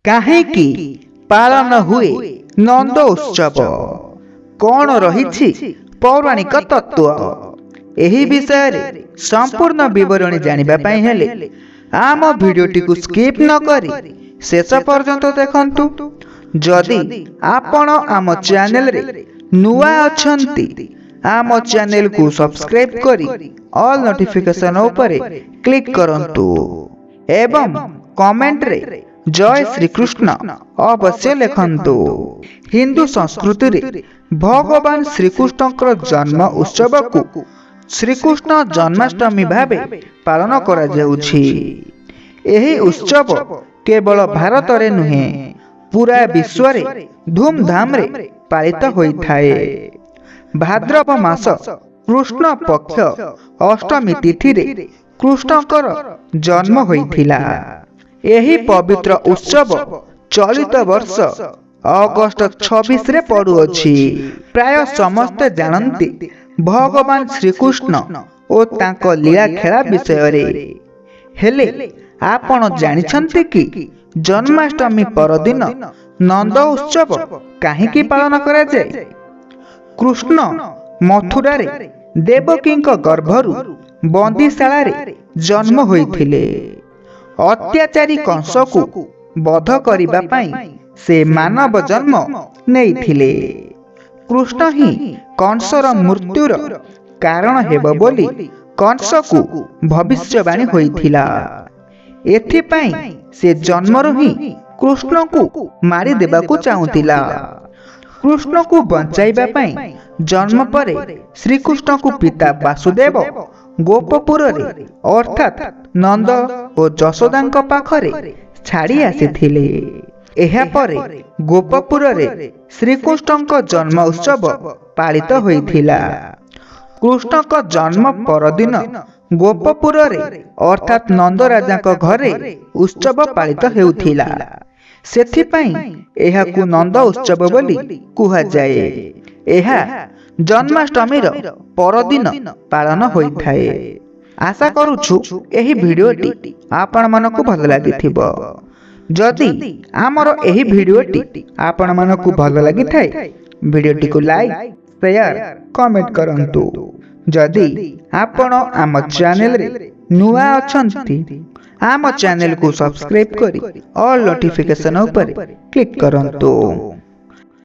କାହିଁକି ପାଳନ ହୁଏ ନନ୍ଦ ଉତ୍ସବ? କଣ ରହିଛି ପୌରାଣିକ ତତ୍ତ୍ୱ? ଏହି ବିଷୟରେ ସମ୍ପୂର୍ଣ୍ଣ ବିବରଣୀ ଜାଣିବା ପାଇଁ ହେଲେ ଆମ ଭିଡିଓଟିକୁ ସ୍କିପ୍ ନ କରି ଶେଷ ପର୍ଯ୍ୟନ୍ତ ଦେଖନ୍ତୁ। ଯଦି ଆପଣ ଆମ ଚ୍ୟାନେଲରେ ନୂଆ ଅଛନ୍ତି, ଆମ ଚ୍ୟାନେଲକୁ ସବସ୍କ୍ରାଇବ୍ କରି ଅଲ୍ ନୋଟିଫିକେସନ ଉପରେ କ୍ଲିକ୍ କରନ୍ତୁ ଏବଂ କମେଣ୍ଟରେ ଜୟ ଶ୍ରୀକୃଷ୍ଣ ଅବଶ୍ୟ ଲେଖନ୍ତୁ। ହିନ୍ଦୁ ସଂସ୍କୃତିରେ ଭଗବାନ ଶ୍ରୀକୃଷ୍ଣଙ୍କର ଜନ୍ମ ଉତ୍ସବକୁ ଶ୍ରୀକୃଷ୍ଣ ଜନ୍ମାଷ୍ଟମୀ ଭାବେ ପାଳନ କରାଯାଉଛି। ଏହି ଉତ୍ସବ କେବଳ ଭାରତରେ ନୁହେଁ, ପୁରା ବିଶ୍ୱରେ ଧୁମଧାମରେ ପାଳିତ ହୋଇଥାଏ। ଭାଦ୍ରବ ମାସ କୃଷ୍ଣ ପକ୍ଷ ଅଷ୍ଟମୀ ତିଥିରେ କୃଷ୍ଣଙ୍କର ଜନ୍ମ ହୋଇଥିଲା। ଏହି ପବିତ୍ର ଉତ୍ସବ ଚଳିତ ବର୍ଷ ଅଗଷ୍ଟ 26ରେ ପଡୁଅଛି। ପ୍ରାୟ ସମସ୍ତେ ଜାଣନ୍ତି ଭଗବାନ ଶ୍ରୀକୃଷ୍ଣ ଓ ତାଙ୍କ ଲୀଳା ଖେଳା ବିଷୟରେ। ହେଲେ ଆପଣ ଜାଣିଛନ୍ତି କି ଜନ୍ମାଷ୍ଟମୀ ପରଦିନ ନନ୍ଦ ଉତ୍ସବ କାହିଁକି ପାଳନ କରାଯାଏ? କୃଷ୍ଣ ମଥୁରାରେ ଦେବକୀଙ୍କ ଗର୍ଭରୁ ବନ୍ଦୀଶାଳାରେ ଜନ୍ମ ହୋଇଥିଲେ। ଅତ୍ୟାଚାରୀ କଂସକୁ ବଧ କରିବା ପାଇଁ ସେ ମାନବ ଜନ୍ମ ନେଇଥିଲେ। କୃଷ୍ଣ ହିଁ କଂସର ମୃତ୍ୟୁର କାରଣ ହେବ ବୋଲି କଂସକୁ ଭବିଷ୍ୟବାଣୀ ହୋଇଥିଲା। ଏଥିପାଇଁ ସେ ଜନ୍ମରୁ ହିଁ କୃଷ୍ଣକୁ ମାରିଦେବାକୁ ଚାହୁଁଥିଲା। କୃଷ୍ଣକୁ ବଞ୍ଚାଇବା ପାଇଁ ଜନ୍ମ ପରେ ଶ୍ରୀକୃଷ୍ଣଙ୍କୁ ପିତା ବାସୁଦେବ ଗୋପପୁରରେ ଅର୍ଥାତ୍ ନନ୍ଦ ଓ ଯଶୋଦାଙ୍କ ପାଖରେ ଛାଡ଼ି ଆସିଥିଲେ। ଏହାପରେ ଗୋପପୁରରେ ଶ୍ରୀକୃଷ୍ଣଙ୍କ ଜନ୍ମ ଉତ୍ସବ ପାଳିତ ହୋଇଥିଲା। କୃଷ୍ଣଙ୍କ ଜନ୍ମ ପରଦିନ ଗୋପପୁରରେ ଅର୍ଥାତ୍ ନନ୍ଦରାଜାଙ୍କ ଘରେ ଉତ୍ସବ ପାଳିତ ହେଉଥିଲା। ସେଥିପାଇଁ ଏହାକୁ ନନ୍ଦ ଉତ୍ସବ ବୋଲି କୁହାଯାଏ। ଏହା ଜନ୍ମାଷ୍ଟମୀର ପରଦିନ ପାଳନ ହୋଇଥାଏ। ଆଶା କରୁଛୁ ଏହି ଭିଡିଓଟି ଆପଣମାନଙ୍କୁ ଭଲ ଲାଗିଥିବ। ଯଦି ଆମର ଏହି ଭିଡିଓଟି ଆପଣମାନଙ୍କୁ ଭଲ ଲାଗିଥାଏ, ଭିଡିଓଟିକୁ ଲାଇକ୍, ସେୟାର, କମେଣ୍ଟ କରନ୍ତୁ। ଯଦି ଆପଣ ଆମ ଚ୍ୟାନେଲରେ ନୂଆ ଅଛନ୍ତି, ଆମ ଚ୍ୟାନେଲକୁ ସବସ୍କ୍ରାଇବ୍ କରି ଅଲ୍ ନୋଟିଫିକେସନ ଉପରେ କ୍ଲିକ୍ କରନ୍ତୁ।